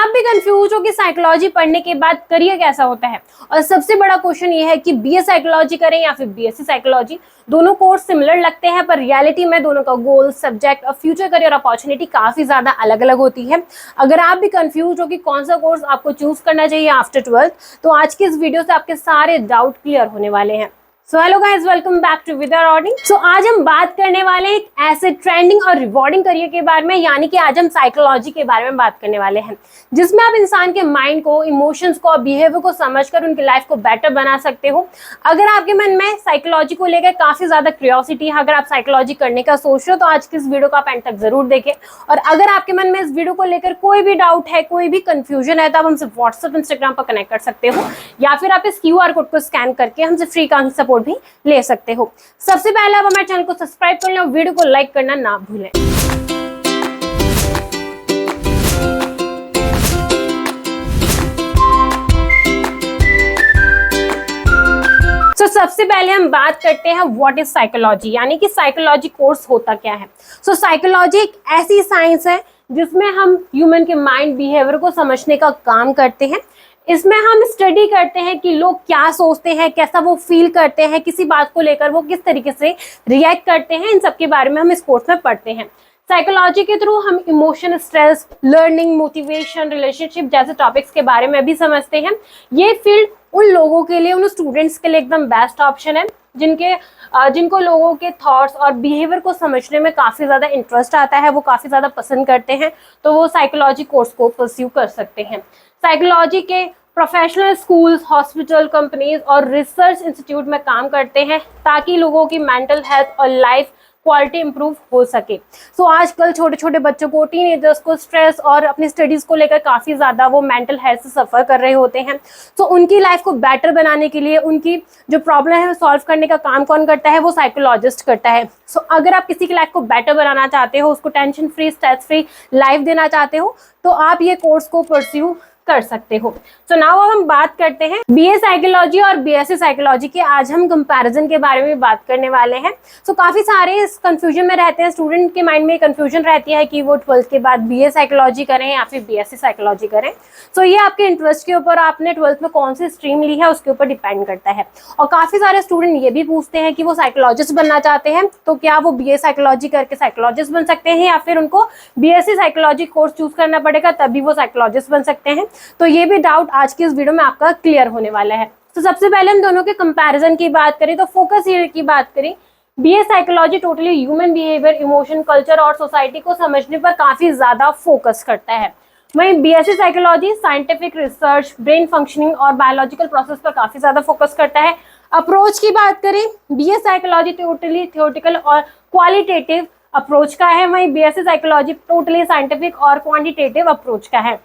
आप भी कंफ्यूज हो कि साइकोलॉजी पढ़ने के बाद करियर कैसा होता है, और सबसे बड़ा क्वेश्चन ये है कि बीए साइकोलॉजी करें या फिर बीएससी साइकोलॉजी। दोनों कोर्स सिमिलर लगते हैं, पर रियलिटी में दोनों का गोल, सब्जेक्ट और फ्यूचर करियर अपॉर्चुनिटी काफी ज्यादा अलग अलग होती है। अगर आप भी कंफ्यूज हो कि कौन सा कोर्स आपको चूज करना चाहिए आफ्टर 12th, तो आज की इस वीडियो से आपके सारे डाउट क्लियर होने वाले हैं। So hello guys, welcome back to with earning. So आज हम बात करने वाले हैं एक ऐसे ट्रेंडिंग और रिवॉर्डिंग करियर के बारे में, यानी कि आज हम साइकोलॉजी के बारे में बात करने वाले हैं, जिसमें आप इंसान के माइंड को, इमोशंस को और बिहेवियर को समझकर उनकी लाइफ को बेटर बना सकते हो। अगर आपके मन में साइकोलॉजी को लेकर काफी ज्यादा क्यूरियोसिटी है, अगर आप साइकोलॉजी करने का सोच रहे हो, तो आज की इस वीडियो का एंड तक जरूर देखें। और अगर आपके मन में इस वीडियो को लेकर कोई भी डाउट है, कोई भी कंफ्यूजन है, तो आप हमसे व्हाट्सएप, इंस्टाग्राम पर कनेक्ट कर सकते हो, या फिर आप इस क्यूआर कोड को स्कैन करके हमसे फ्री का सपोर्ट भी ले सकते हो। सबसे पहले आप हमारे चैनल को सब्सक्राइब कर लें और वीडियो को लाइक करना ना भूलें। तो सबसे पहले हम बात करते हैं व्हाट इज साइकोलॉजी, यानी कि साइकोलॉजी कोर्स होता क्या है। साइकोलॉजी एक ऐसी साइंस है जिसमें हम ह्यूमन के माइंड, बिहेवियर को समझने का काम करते हैं। इसमें हम स्टडी करते हैं कि लोग क्या सोचते हैं, कैसा वो फील करते हैं, किसी बात को लेकर वो किस तरीके से रिएक्ट करते हैं, इन सब के बारे में हम इस कोर्स में पढ़ते हैं। साइकोलॉजी के थ्रू हम emotion, stress, learning, motivation, relationship जैसे टॉपिक्स के बारे में भी समझते हैं। ये फील्ड उन लोगों के लिए, उन स्टूडेंट्स के लिए एकदम बेस्ट ऑप्शन है जिनको लोगों के थॉट्स और बिहेवियर को समझने में काफ़ी ज़्यादा इंटरेस्ट आता है, वो काफ़ी ज़्यादा पसंद करते हैं, तो वो साइकोलॉजी कोर्स को परस्यू कर सकते हैं। साइकोलॉजी के प्रोफेशनल स्कूल्स, हॉस्पिटल, कंपनीज और रिसर्च इंस्टीट्यूट में काम करते हैं ताकि लोगों की मेंटल हेल्थ और लाइफ क्वालिटी इंप्रूव हो सके। आजकल छोटे छोटे बच्चों को, टीनेजर्स को स्ट्रेस और अपनी स्टडीज को लेकर काफ़ी ज़्यादा वो मेंटल हेल्थ से सफ़र कर रहे होते हैं। उनकी लाइफ को बेटर बनाने के लिए, उनकी जो प्रॉब्लम है सॉल्व करने का काम कौन करता है? वो साइकोलॉजिस्ट करता है। अगर आप किसी की लाइफ को बेटर बनाना चाहते हो, उसको tension free, stress free life देना चाहते हो, तो आप ये कोर्स को परस्यू कर सकते हो। नाउ अब हम बात करते हैं बीए साइकोलॉजी और बीएससी साइकोलॉजी के। आज हम कंपैरिजन के बारे में बात करने वाले हैं। काफी सारे इस कंफ्यूजन में रहते हैं, स्टूडेंट के माइंड में कंफ्यूजन रहती है कि वो 12th के बाद बीए साइकोलॉजी करें या फिर बीएससी साइकोलॉजी करें। ये आपके इंटरेस्ट के ऊपर, आपने 12th में कौन सी स्ट्रीम ली है उसके ऊपर डिपेंड करता है। और काफी सारे स्टूडेंट ये भी पूछते हैं कि वो साइकोलॉजिस्ट बनना चाहते हैं, तो क्या वो बीए साइकोलॉजी करके साइकोलॉजिस्ट बन सकते हैं, या फिर उनको बीएससी साइकोलॉजी कोर्स चूज करना पड़ेगा तभी वो साइकोलॉजिस्ट बन सकते हैं। ये भी डाउट आज की इस वीडियो में आपका क्लियर होने वाला है। सबसे पहले हम दोनों के कंपैरिजन की बात करें, तो फोकस एरिया की बात करें, BA psychology totally human behaviour, emotion, culture और सोसाइटी को समझने पर काफी ज्यादा फोकस करता है। वहीं BSc psychology scientific research, brain functioning और बायोलॉजिकल प्रोसेस पर काफी ज्यादा फोकस करता है। अप्रोच की बात करें, बीए साइकोलॉजी टोटली थियोरेटिकल और क्वालिटेटिव अप्रोच का है, वहीं बीएससी साइकोलॉजी टोटली साइंटिफिक और क्वांटिटेटिव अप्रोच का है।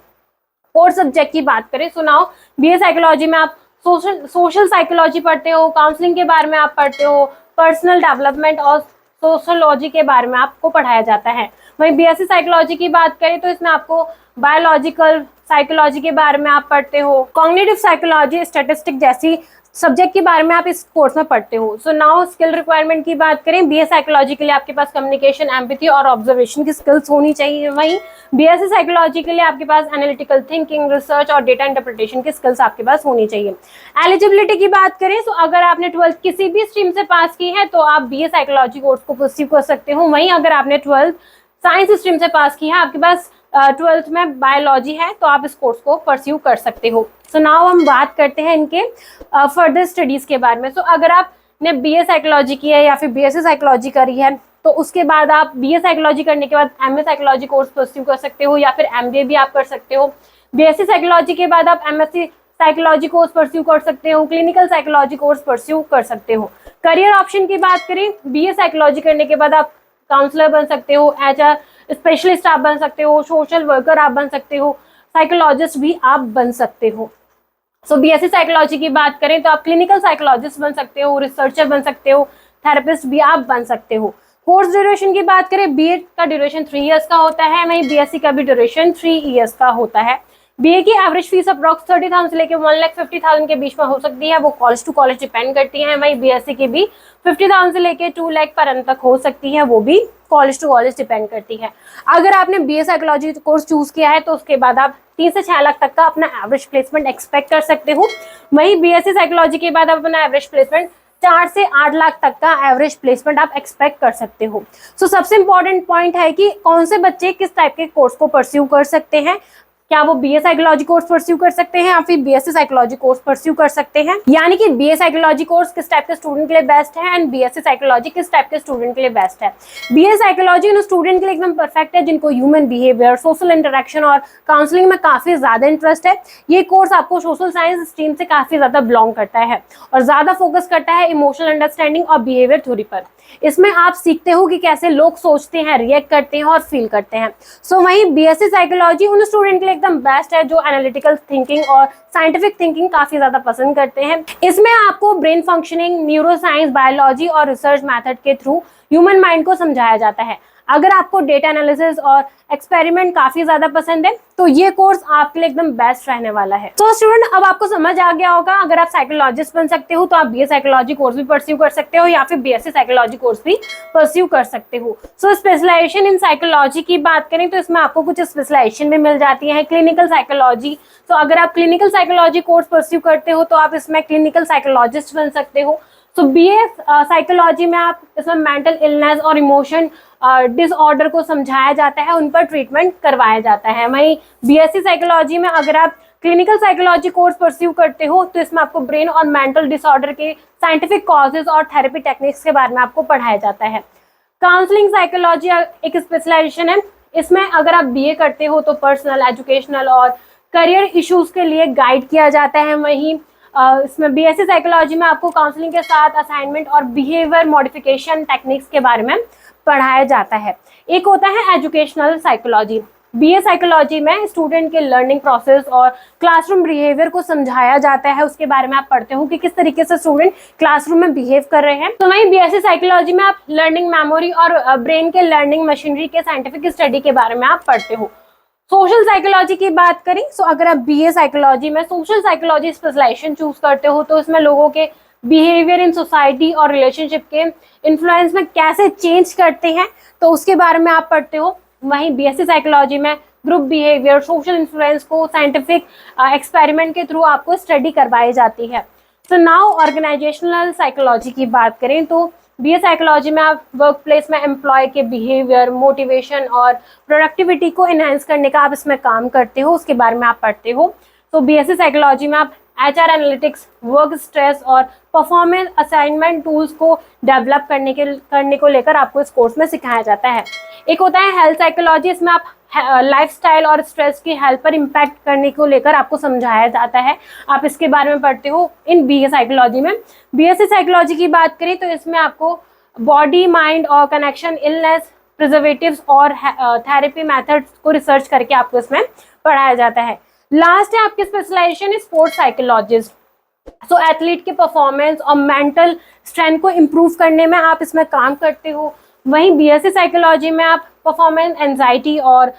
और सब्जेक्ट की बात करें, सुनाओ, बीए साइकोलॉजी में आप सोशल साइकोलॉजी पढ़ते हो, काउंसलिंग के बारे में आप पढ़ते हो, पर्सनल डेवलपमेंट और सोशोलॉजी के बारे में आपको पढ़ाया जाता है। वहीं बीएससी साइकोलॉजी की बात करें तो इसमें आपको बायोलॉजिकल साइकोलॉजी के बारे में आप पढ़ते हो, कॉग्निटिव साइकोलॉजी, स्टैटिस्टिक जैसी सब्जेक्ट के बारे में आप इस कोर्स में पढ़ते हो। नाउ स्किल रिक्वायरमेंट की बात करें, बीए साइकोलॉजी के लिए आपके पास कम्युनिकेशन, एम्पैथी और ऑब्जर्वेशन की स्किल्स होनी चाहिए। वहीं बीएससी साइकोलॉजी के लिए आपके पास एनालिटिकल थिंकिंग, रिसर्च और डेटा इंटरप्रिटेशन की स्किल्स आपके पास होनी चाहिए। एलिजिबिलिटी की बात करें, अगर आपने 12th किसी भी स्ट्रीम से पास की है तो आप बीए साइकोलॉजी कोर्स को परस्यू कर सकते हो। वहीं अगर आपने 12th साइंस स्ट्रीम से पास की है, आपके पास 12th में बायोलॉजी है, तो आप इस कोर्स को परस्यू कर सकते हो। नाउ हम बात करते हैं इनके फर्दर स्टडीज के बारे में। अगर आपने बीए साइकोलॉजी की है या फिर बीएससी साइकोलॉजी करी है, तो उसके बाद आप बीए साइकोलॉजी करने के बाद एमए साइकोलॉजी कोर्स परस्यू कर सकते हो, या फिर एमबीए भी आप कर सकते हो। बीएससी साइकोलॉजी के बाद आप एमएससी साइकोलॉजी कोर्स परस्यू कर सकते हो, क्लिनिकल साइकोलॉजी कोर्स परस्यू कर सकते हो। करियर ऑप्शन की बात करें, बीए साइकोलॉजी करने के बाद आप काउंसलर बन सकते हो, एचआर स्पेशलिस्ट आप बन सकते हो, सोशल वर्कर आप बन सकते हो, साइकोलॉजिस्ट भी आप बन सकते हो। बीएससी साइकोलॉजी की बात करें तो आप क्लिनिकल साइकोलॉजिस्ट बन सकते हो, रिसर्चर बन सकते हो, थेरेपिस्ट भी आप बन सकते हो। कोर्स ड्यूरेशन की बात करें, बीएड का ड्यूरेशन 3 इयर्स का होता है, वहीं बीएससी का भी ड्यूरेशन 3 इयर्स का होता है। बीए की एवरेज फीस अप्रॉक्स 30,000 से लेकर 1,50,000 के बीच में हो सकती है, वो कॉलेज टू कॉलेज डिपेंड करती है। वही बीएससी की भी 50,000 से लेकर 2 लाख पर अंत तक हो सकती है, वो भी कॉलेज टू कॉलेज डिपेंड करती है। अगर आपने बीए साइकोलॉजी कोर्स चूज किया है तो उसके बाद आप 3 से 6 लाख तक का अपना एवरेज प्लेसमेंट एक्सपेक्ट कर सकते हो। वही बीएससी साइकोलॉजी के बाद आप अपना एवरेज प्लेसमेंट 4 से 8 लाख तक का एवरेज प्लेसमेंट आप एक्सपेक्ट कर सकते हो। सो सबसे इंपॉर्टेंट पॉइंट है कि कौन से बच्चे किस टाइप के कोर्स को परस्यू कर सकते हैं। क्या वो बीए साइकोलॉजी कोर्स परस्यू कर सकते हैं या फिर बीएससी साइकोलॉजी कोर्स परस्यू कर सकते हैं, यानी कि बीए साइकोलॉजी कोर्स किस टाइप के स्टूडेंट के लिए बेस्ट है एंड बीएससी साइकोलॉजी किस टाइप के स्टूडेंट के लिए बेस्ट है। बीए साइकोलॉजी उन स्टूडेंट के लिए एकदम परफेक्ट है जिनको ह्यूमन बिहेवियर, सोशल इंटरेक्शन और काउंसलिंग में काफी ज्यादा इंटरेस्ट है। ये कोर्स आपको सोशल साइंस स्ट्रीम से काफी ज्यादा बिलोंग करता है और ज्यादा फोकस करता है इमोशनल अंडरस्टैंडिंग और बिहेवियर थ्योरी पर। इसमें आप सीखते हो कि कैसे लोग सोचते हैं, रिएक्ट करते हैं और फील करते हैं। सो वहीं बीएससी साइकोलॉजी उन स्टूडेंट के लिए एकदम बेस्ट है जो एनालिटिकल थिंकिंग और साइंटिफिक थिंकिंग काफी ज्यादा पसंद करते हैं। इसमें आपको ब्रेन फंक्शनिंग, न्यूरोसाइंस, बायोलॉजी और रिसर्च मेथड के थ्रू ह्यूमन माइंड को समझाया जाता है। अगर आपको डेटा एनालिसिस और एक्सपेरिमेंट काफी ज्यादा पसंद है तो ये कोर्स आपके लिए एकदम बेस्ट रहने वाला है। तो स्टूडेंट, अब आपको समझ आ गया होगा, अगर आप साइकोलॉजिस्ट बन सकते हो तो आप बीए साइकोलॉजी कोर्स भी परस्यू कर सकते हो या फिर बीएससी साइकोलॉजी कोर्स भी परस्यू कर सकते हो। सो स्पेशलाइजेशन इन साइकोलॉजी की बात करें तो इसमें आपको कुछ स्पेशलाइजेशन भी मिल जाती है। क्लिनिकल साइकोलॉजी, तो अगर आप क्लिनिकल साइकोलॉजी कोर्स परस्यू करते हो तो आप इसमें क्लिनिकल साइकोलॉजिस्ट बन सकते हो। तो बीए साइकोलॉजी में आप इसमें मेंटल इलनेस और इमोशन डिसऑर्डर को समझाया जाता है, उन पर ट्रीटमेंट करवाया जाता है। वहीं बीएससी साइकोलॉजी में अगर आप क्लिनिकल साइकोलॉजी कोर्स परस्यू करते हो तो इसमें आपको ब्रेन और मेंटल डिसऑर्डर के साइंटिफिक कॉजेज और थेरेपी टेक्निक्स के बारे में आपको पढ़ाया जाता है। काउंसलिंग साइकोलॉजी एक स्पेशलाइजेशन है। इसमें अगर आप बीए करते हो तो पर्सनल, एजुकेशनल और करियर इश्यूज के लिए गाइड किया जाता है। वहीं इसमें बीएससी साइकोलॉजी में आपको काउंसलिंग के साथ असाइनमेंट और बिहेवियर मॉडिफिकेशन टेक्निक्स के बारे में पढ़ाया जाता है। एक होता है एजुकेशनल साइकोलॉजी। बीए साइकोलॉजी में स्टूडेंट के लर्निंग प्रोसेस और क्लासरूम बिहेवियर को समझाया जाता है, उसके बारे में आप पढ़ते हो कि किस तरीके से स्टूडेंट क्लासरूम में बिहेव कर रहे हैं। तो वहीं बीएससी साइकोलॉजी में आप लर्निंग मेमोरी और ब्रेन के लर्निंग मशीनरी के साइंटिफिक स्टडी के बारे में आप पढ़ते हो। सोशल साइकोलॉजी की बात करें तो अगर आप बीए साइकोलॉजी में सोशल साइकोलॉजी स्पेशलाइजेशन चूज करते हो तो इसमें लोगों के बिहेवियर इन सोसाइटी और रिलेशनशिप के इन्फ्लुएंस में कैसे चेंज करते हैं तो उसके बारे में आप पढ़ते हो। वहीं बीएससी साइकोलॉजी में ग्रुप बिहेवियर, सोशल इन्फ्लुएंस को साइंटिफिक एक्सपेरिमेंट के थ्रू आपको स्टडी करवाई जाती है। तो नाउ ऑर्गेनाइजेशनल साइकोलॉजी की बात करें तो बीए साइकोलॉजी में आप वर्क प्लेस में एम्प्लॉय के बिहेवियर, मोटिवेशन और प्रोडक्टिविटी को इनहेंस करने का आप इसमें काम करते हो, उसके बारे में आप पढ़ते हो। तो बीएससी साइकोलॉजी में आप एचआर एनालिटिक्स, वर्क स्ट्रेस और परफॉर्मेंस असाइनमेंट टूल्स को डेवलप करने को लेकर आपको इस कोर्स में सिखाया जाता है। एक होता है हेल्थ साइकोलॉजी, इसमें आप लाइफस्टाइल और स्ट्रेस की हेल्थ पर इम्पैक्ट करने को लेकर आपको समझाया जाता है, आप इसके बारे में पढ़ते हो इन बीए साइकोलॉजी में। बीएससी साइकोलॉजी की बात करें तो इसमें आपको बॉडी, माइंड और कनेक्शन, इलनेस, प्रिजर्वेटिव्स और थेरेपी मेथड्स को रिसर्च करके आपको इसमें पढ़ाया जाता है। लास्ट है आपकी स्पेशलाइजेशन स्पोर्ट्स साइकोलॉजिस्ट। सो एथलीट के परफॉर्मेंस और मेंटल स्ट्रेंथ को इम्प्रूव करने में आप इसमें काम करते हो। वहीं बीएससी साइकोलॉजी में आप परफॉर्मेंस एंजाइटी और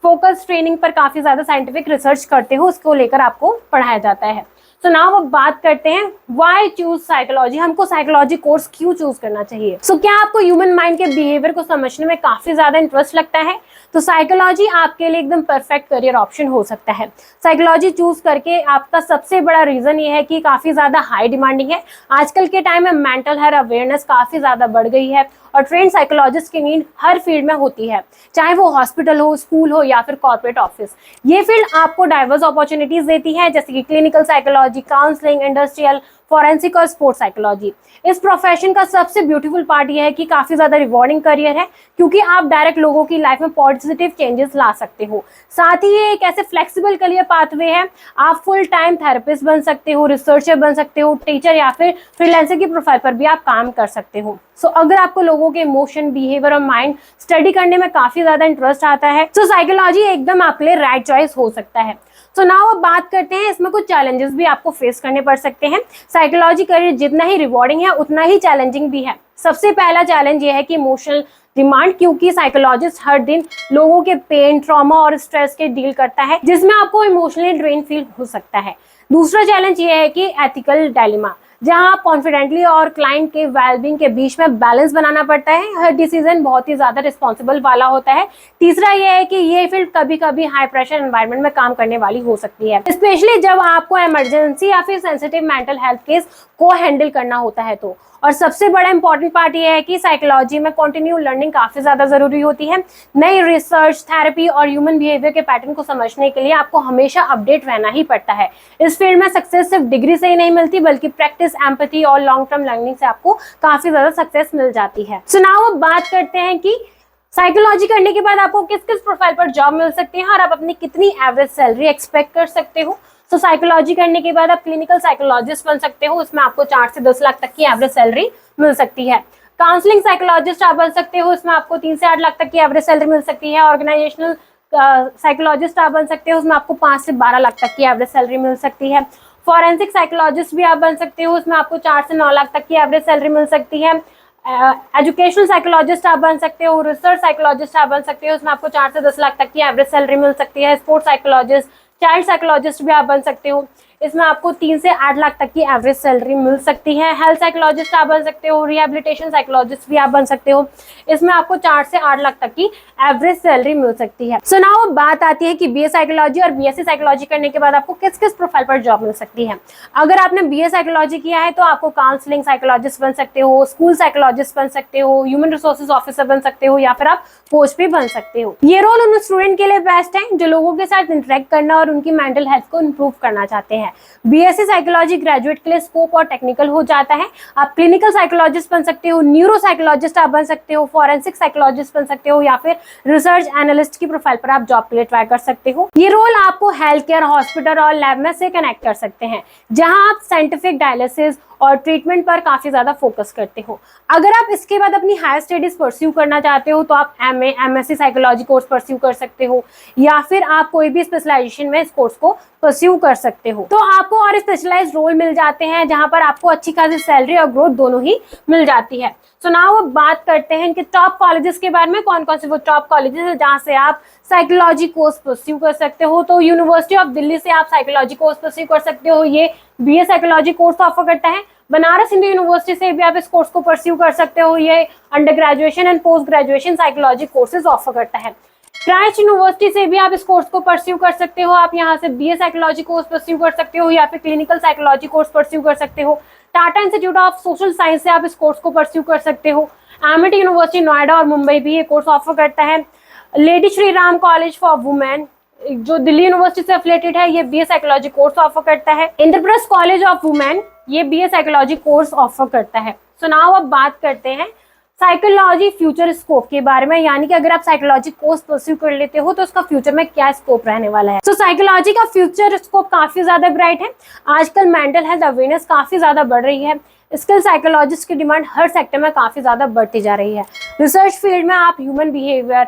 फोकस ट्रेनिंग पर काफ़ी ज़्यादा साइंटिफिक रिसर्च करते हो, उसको लेकर आपको पढ़ाया जाता है। तो नाउ अब बात करते हैं व्हाई चूज साइकोलॉजी, हमको साइकोलॉजी कोर्स क्यों चूज करना चाहिए। सो क्या आपको ह्यूमन माइंड के बिहेवियर को समझने में काफी ज्यादा इंटरेस्ट लगता है तो साइकोलॉजी आपके लिए एकदम परफेक्ट करियर ऑप्शन हो सकता है। साइकोलॉजी चूज करके आपका सबसे बड़ा रीजन ये है कि काफी ज्यादा हाई डिमांडिंग है। आजकल के टाइम में मेंटल हेल्थ अवेयरनेस काफी ज्यादा बढ़ गई है और ट्रेंड साइकोलॉजिस्ट की नीड हर फील्ड में होती है, चाहे वो हॉस्पिटल हो, स्कूल हो या फिर कॉर्पोरेट ऑफिस। ये फील्ड आपको डाइवर्स अपॉर्चुनिटीज देती है जैसे कि clinical psychology, counselling, industrial, forensic और स्पोर्ट्स साइकोलॉजी। इस प्रोफेशन का सबसे ब्यूटीफुल पार्ट यह है कि काफी ज्यादा रिवॉर्डिंग करियर है क्योंकि आप डायरेक्ट लोगों की लाइफ में पॉजिटिव चेंजेस ला सकते हो। साथ ही ये एक ऐसे फ्लेक्सिबल करियर पाथवे है, आप फुल टाइम थेरेपिस्ट बन सकते हो, रिसर्चर बन सकते हो, टीचर या फिर फ्रीलांसर की प्रोफाइल पर भी आप काम कर सकते हो। सो अगर आपको लोगों के इमोशन, बिहेवियर और माइंड स्टडी करने में काफी ज्यादा इंटरेस्ट आता है तो साइकोलॉजी एकदम आपके लिए राइट चॉइस हो सकता है। तो नाउ अब बात करते हैं इसमें कुछ चैलेंजेस भी आपको फेस करने पड़ सकते हैं। साइकोलॉजी करियर जितना ही रिवॉर्डिंग है उतना ही चैलेंजिंग भी है। सबसे पहला चैलेंज ये है कि इमोशनल डिमांड, क्योंकि साइकोलॉजिस्ट हर दिन लोगों के पेन, ट्रॉमा और स्ट्रेस के डील करता है, जिसमें आपको इमोशनली ड्रेन फील हो सकता है। दूसरा चैलेंज ये है कि एथिकल डायलेमा, जहां आप कॉन्फिडेंटली और क्लाइंट के वेलबींग के बीच में बैलेंस बनाना पड़ता है। हर डिसीजन बहुत ही ज्यादा रिस्पॉन्सिबल वाला होता है। तीसरा ये है कि ये फील्ड कभी कभी हाई प्रेशर एनवायरनमेंट में काम करने वाली हो सकती है, स्पेशली जब आपको इमरजेंसी या फिर सेंसिटिव मेंटल हेल्थ केस को हैंडल करना होता है तो। और सबसे बड़ा इंपॉर्टेंट पार्ट ये है कि साइकोलॉजी में कंटिन्यू लर्निंग काफी ज्यादा जरूरी होती है। नई रिसर्च, थेरेपी और ह्यूमन बिहेवियर के पैटर्न को समझने के लिए आपको हमेशा अपडेट रहना ही पड़ता है। इस फील्ड में सक्सेस सिर्फ डिग्री से ही नहीं मिलती, बल्कि प्रैक्टिस, एम्पैथी और लॉन्ग टर्म लर्निंग से आपको काफी ज्यादा सक्सेस मिल जाती है। सो नाउ अब बात करते हैं कि साइकोलॉजी करने के बाद आपको किस किस प्रोफाइल पर जॉब मिल सकती है और आप अपनी कितनी एवरेज सैलरी एक्सपेक्ट कर सकते हो। तो साइकोलॉजी करने के बाद आप क्लिनिकल साइकोलॉजिस्ट बन सकते हो, इसमें आपको 4 से 10 लाख तक की एवरेज सैलरी मिल सकती है। काउंसलिंग साइकोलॉजिस्ट आप बन सकते हो, इसमें आपको 3 से 8 लाख तक की एवरेज सैलरी मिल सकती है। ऑर्गेनाइजेशनल साइकोलॉजिस्ट आप बन सकते हो, उसमें आपको 5 से 12 लाख तक की एवरेज सैलरी मिल सकती है। फॉरेंसिक साइकोलॉजिस्ट भी आप बन सकते हो, उसमें आपको 4 से 9 लाख तक की एवरेज सैलरी मिल सकती है। एजुकेशनल साइकोलॉजिस्ट आप बन सकते हो, रिसर्च साइकोलॉजिस्ट आप बन सकते हो, उसमें आपको 4 से 10 लाख तक की एवरेज सैलरी मिल सकती है। स्पोर्ट्स साइकोलॉजिस्ट, चाइल्ड साइकोलॉजिस्ट भी आप बन सकते हो, इसमें आपको 3 से 8 लाख तक की एवरेज सैलरी मिल सकती है। हेल्थ साइकोलॉजिस्ट आप बन सकते हो, रिहेबिलिटेशन साइकोलॉजिस्ट भी आप बन सकते हो, इसमें आपको 4 से 8 लाख तक की एवरेज सैलरी मिल सकती है। सो नाउ बात आती है कि बीए साइकोलॉजी और बीएससी साइकोलॉजी करने के बाद आपको किस किस प्रोफाइल पर जॉब मिल सकती है। अगर आपने बीए साइकोलॉजी किया है तो आपको काउंसलिंग साइकोलॉजिस्ट बन सकते हो, स्कूल साइकोलॉजिस्ट बन सकते हो, ह्यूमन रिसोर्सेज ऑफिसर बन सकते हो, या फिर आप कोच भी बन सकते हो। ये रोल उन स्टूडेंट के लिए बेस्ट है जो लोगों के साथ इंटरेक्ट करना और उनकी मेंटल हेल्थ को इंप्रूव करना चाहते हैं। बीएससी साइकोलॉजी ग्रेजुएट के लिए स्कोप और टेक्निकल हो जाता है। आप क्लिनिकल साइकोलॉजिस्ट बन सकते हो, न्यूरो साइकोलॉजिस्ट आप बन सकते हो, फॉरेंसिक साइकोलॉजिस्ट बन सकते हो, या फिर रिसर्च एनालिस्ट की प्रोफाइल पर आप जॉब के लिए ट्राई कर सकते हो। ये रोल आपको हेल्थ केयर, हॉस्पिटल और लैब में से कनेक्ट कर सकते हैं, जहां आप साइंटिफिक डायलिसिस और ट्रीटमेंट पर काफी ज्यादा फोकस करते हो। अगर आप इसके बाद अपनी हायर स्टडीज परस्यू करना चाहते हो तो आप MA, MSc psychology course pursue कर सकते हो, या फिर आप कोई भी स्पेशलाइजेशन में इस कोर्स को परस्यू कर सकते हो। तो आपको और स्पेशलाइज्ड रोल मिल जाते हैं, जहां पर आपको अच्छी खासी सैलरी और ग्रोथ दोनों ही मिल जाती है। सो नाउ अब बात करते हैं कि टॉप कॉलेजेस के बारे में। कौन कौन से वो टॉप कॉलेजेस है जहां से आप साइकोलॉजी कोर्स परस्यू कर सकते हो। तो यूनिवर्सिटी ऑफ दिल्ली से आप साइकोलॉजी कोर्स परस्यू कर सकते हो, ये बीए साइकोलॉजी कोर्स ऑफर करता है। बनारस हिंदू यूनिवर्सिटी से भी आप इस कोर्स को परस्यू कर सकते हो, ये under graduation and post graduation psychology courses offer करता है। क्राइस्ट यूनिवर्सिटी से भी आप इस कोर्स को परस्यू कर सकते हो, आप यहाँ से बीए साइकोलॉजी कोर्स परस्यू कर सकते हो, या फिर क्लिनिकल साइकोलॉजी कोर्स परस्यू कर सकते हो। Tata institute of social science से आप इस कोर्स को परस्यू कर सकते हो। एमिटी यूनिवर्सिटी नोएडा और मुंबई भी ये कोर्स ऑफर करता है। Lady Shri Ram college for women जो दिल्ली यूनिवर्सिटी से एफिलिएटेड है, ये बीए साइकोलॉजी कोर्स ऑफर करता है। इंद्रप्रस्थ कॉलेज ऑफ वुमेन ये बीए साइकोलॉजी कोर्स ऑफर करता है। सो नाउ अब बात करते हैं साइकोलॉजी फ्यूचर स्कोप के बारे में, यानी कि अगर आप साइकोलॉजी कोर्स परस्यू कर लेते हो तो उसका फ्यूचर में क्या स्कोप रहने वाला है। तो साइकोलॉजी का फ्यूचर स्कोप काफी ज्यादा ब्राइट है। आजकल मेंटल हेल्थ अवेयरनेस काफी ज्यादा बढ़ रही है। स्किल साइकोलॉजिस्ट की डिमांड हर सेक्टर में काफी ज्यादा बढ़ती जा रही है। रिसर्च फील्ड में आप ह्यूमन बिहेवियर,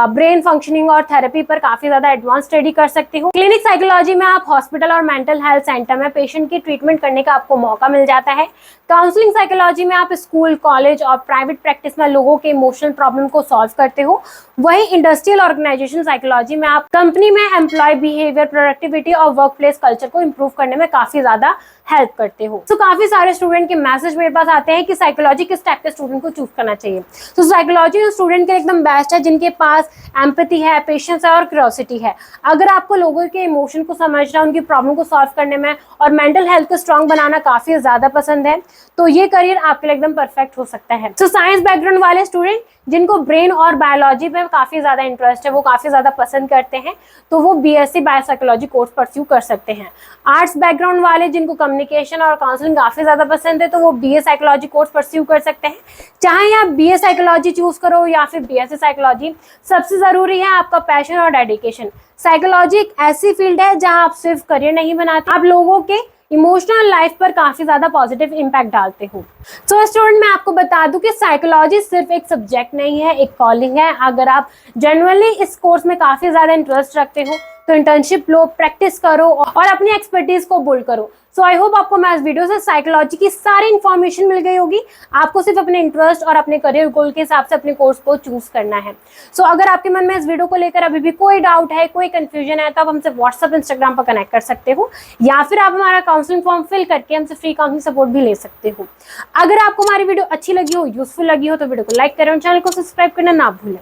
ब्रेन फंक्शनिंग और थेरेपी पर काफी ज्यादा एडवांस स्टडी कर सकते हो। क्लिनिक साइकोलॉजी में आप हॉस्पिटल और मेंटल हेल्थ सेंटर में पेशेंट की ट्रीटमेंट करने का आपको मौका मिल जाता है। काउंसलिंग साइकोलॉजी में आप स्कूल, कॉलेज और प्राइवेट प्रैक्टिस में लोगों के इमोशनल प्रॉब्लम को सॉल्व करते हो। वही इंडस्ट्रियल ऑर्गेनाइजेशन साइकोलॉजी में आप कंपनी में एम्प्लॉय बिहेवियर, प्रोडक्टिविटी और वर्क प्लेस कल्चर को इंप्रूव करने में काफी ज्यादा हेल्प करते हो। तो काफी सारे स्टूडेंट के मैसेज मेरे पास आते हैं कि साइकोलॉजी किस टाइप के स्टूडेंट को चूज करना चाहिए। तो साइकोलॉजी स्टूडेंट के लिए एकदम बेस्ट है जिनके पास एम्पैथी है, पेशेंस है और क्यूरियोसिटी है। अगर आपको लोगों के इमोशन को समझना, उनकी प्रॉब्लम को सॉल्व करने में और मेंटल हेल्थ को स्ट्रॉन्ग बनाना काफी ज्यादा पसंद है तो ये करियर आपके लिए एकदम परफेक्ट हो सकता है। तो साइंस बैकग्राउंड वाले स्टूडेंट जिनको ब्रेन और बायोलॉजी में काफी ज्यादा इंटरेस्ट है, वो काफी ज्यादा पसंद करते हैं, तो वो बीएससी बायोसाइकोलॉजी कोर्स परस्यू कर सकते हैं। आर्ट्स बैकग्राउंड वाले जिनको कम्युनिकेशन और काउंसलिंग काफी ज्यादा पसंद है तो वो बीए साइकोलॉजी कोर्स परस्यू कर सकते हैं। चाहे आप बीए साइकोलॉजी चूज करो या फिर बीएससी साइकोलॉजी, सबसे जरूरी है आपका पैशन और डेडिकेशन। साइकोलॉजी एक ऐसी फील्ड है जहां आप सिर्फ करियर नहीं बनाते, आप लोगों के इमोशनल लाइफ पर काफी ज्यादा पॉजिटिव इम्पैक्ट डालते हो। सो स्टूडेंट, मैं आपको बता दूं कि साइकोलॉजी सिर्फ एक सब्जेक्ट नहीं है, एक कॉलिंग है। अगर आप जनरली इस कोर्स में काफी ज्यादा इंटरेस्ट रखते हो तो इंटर्नशिप लो, प्रैक्टिस करो और अपनी एक्सपर्टीज को बिल्ड करो। सो आई होप आपको मैं इस वीडियो से साइकोलॉजी की सारी इन्फॉर्मेशन मिल गई होगी। आपको सिर्फ अपने इंटरेस्ट और अपने करियर गोल के हिसाब से अपने कोर्स को चूज करना है। सो अगर आपके मन में इस वीडियो को लेकर अभी भी कोई डाउट है, कोई कंफ्यूजन है, तो आप हमसे व्हाट्सएप, इंस्टाग्राम पर कनेक्ट कर सकते हो, या फिर आप हमारा काउंसलिंग फॉर्म फिल करके हमसे फ्री काउंसलिंग सपोर्ट भी ले सकते हो। अगर आपको हमारी वीडियो अच्छी लगी हो, यूजफुल लगी हो, तो वीडियो को लाइक करें और चैनल को सब्सक्राइब करना ना भूलें।